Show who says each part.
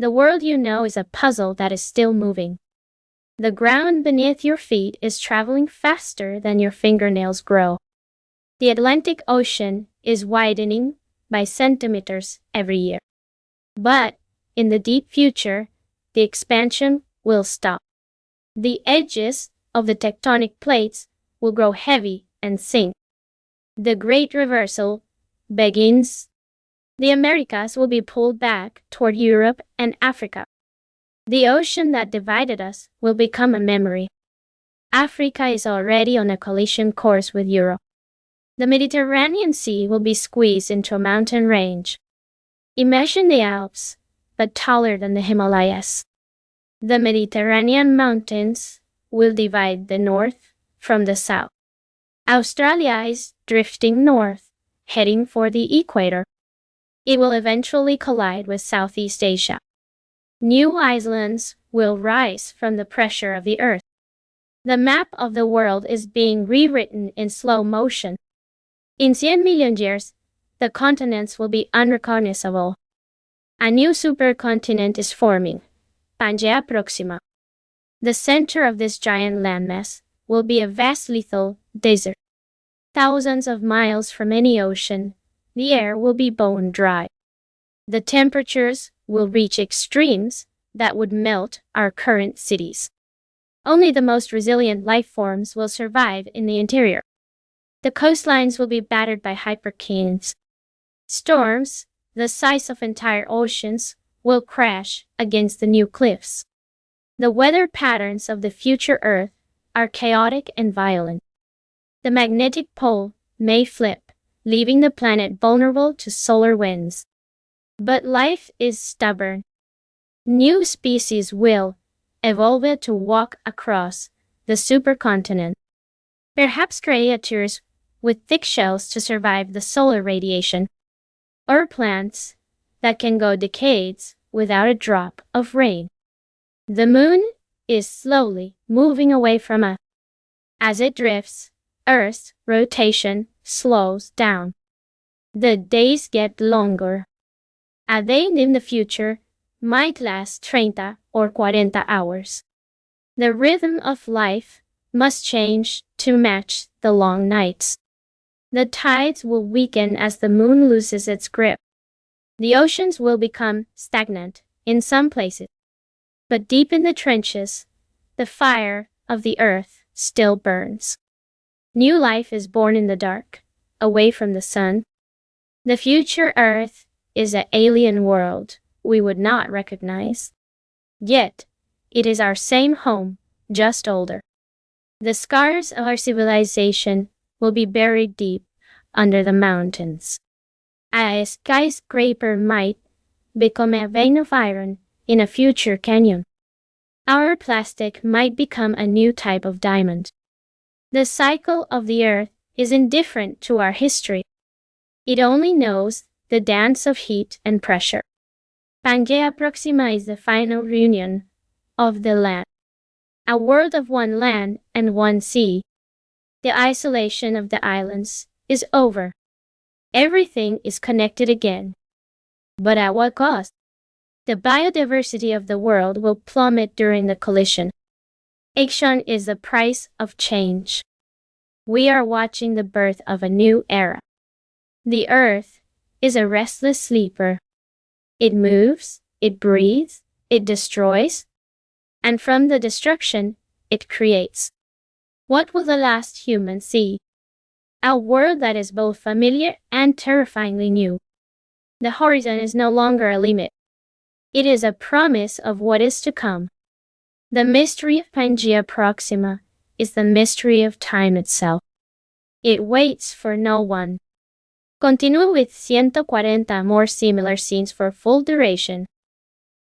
Speaker 1: The world you know is a puzzle that is still moving. The ground beneath your feet is traveling faster than your fingernails grow. The Atlantic Ocean is widening by centimeters every year. But in the deep future, the expansion will stop. The edges of the tectonic plates will grow heavy and sink. The great reversal begins. The Americas will be pulled back toward Europe and Africa. The ocean that divided us will become a memory. Africa is already on a collision course with Europe. The Mediterranean Sea will be squeezed into a mountain range. Imagine the Alps, but taller than the Himalayas. The Mediterranean mountains will divide the north from the south. Australia is drifting north, heading for the equator. It will eventually collide with Southeast Asia. New islands will rise from the pressure of the Earth. The map of the world is being rewritten in slow motion. In 100 million years, the continents will be unrecognizable. A new supercontinent is forming, Pangea Proxima. The center of this giant landmass will be a vast lethal desert. Thousands of miles from any ocean, the air will be bone dry. The temperatures will reach extremes that would melt our current cities. Only the most resilient life forms will survive in the interior. The coastlines will be battered by hurricanes. Storms, the size of entire oceans, will crash against the new cliffs. The weather patterns of the future Earth are chaotic and violent. The magnetic pole may flip, leaving the planet vulnerable to solar winds. But life is stubborn. New species will evolve to walk across the supercontinent. Perhaps creatures with thick shells to survive the solar radiation, or plants that can go decades without a drop of rain. The moon is slowly moving away from us. As it drifts, Earth's rotation slows down. The days get longer. A day in the future might last 30 or 40 hours. The rhythm of life must change to match the long nights. The tides will weaken as the moon loses its grip. The oceans will become stagnant in some places. But deep in the trenches, the fire of the earth still burns. New life is born in the dark, away from the sun. The future Earth is an alien world we would not recognize. Yet, it is our same home, just older. The scars of our civilization will be buried deep under the mountains. A skyscraper might become a vein of iron in a future canyon. Our plastic might become a new type of diamond. The cycle of the Earth is indifferent to our history. It only knows the dance of heat and pressure. Pangea Proxima is the final reunion of the land. A world of one land and one sea. The isolation of the islands is over. Everything is connected again. But at what cost? The biodiversity of the world will plummet during the collision. Action is the price of change. We are watching the birth of a new era. The Earth is a restless sleeper. It moves, it breathes, it destroys, and from the destruction, it creates. What will the last human see? A world that is both familiar and terrifyingly new. The horizon is no longer a limit. It is a promise of what is to come. The mystery of Pangea Proxima is the mystery of time itself. It waits for no one. Continue with 140 more similar scenes for full duration.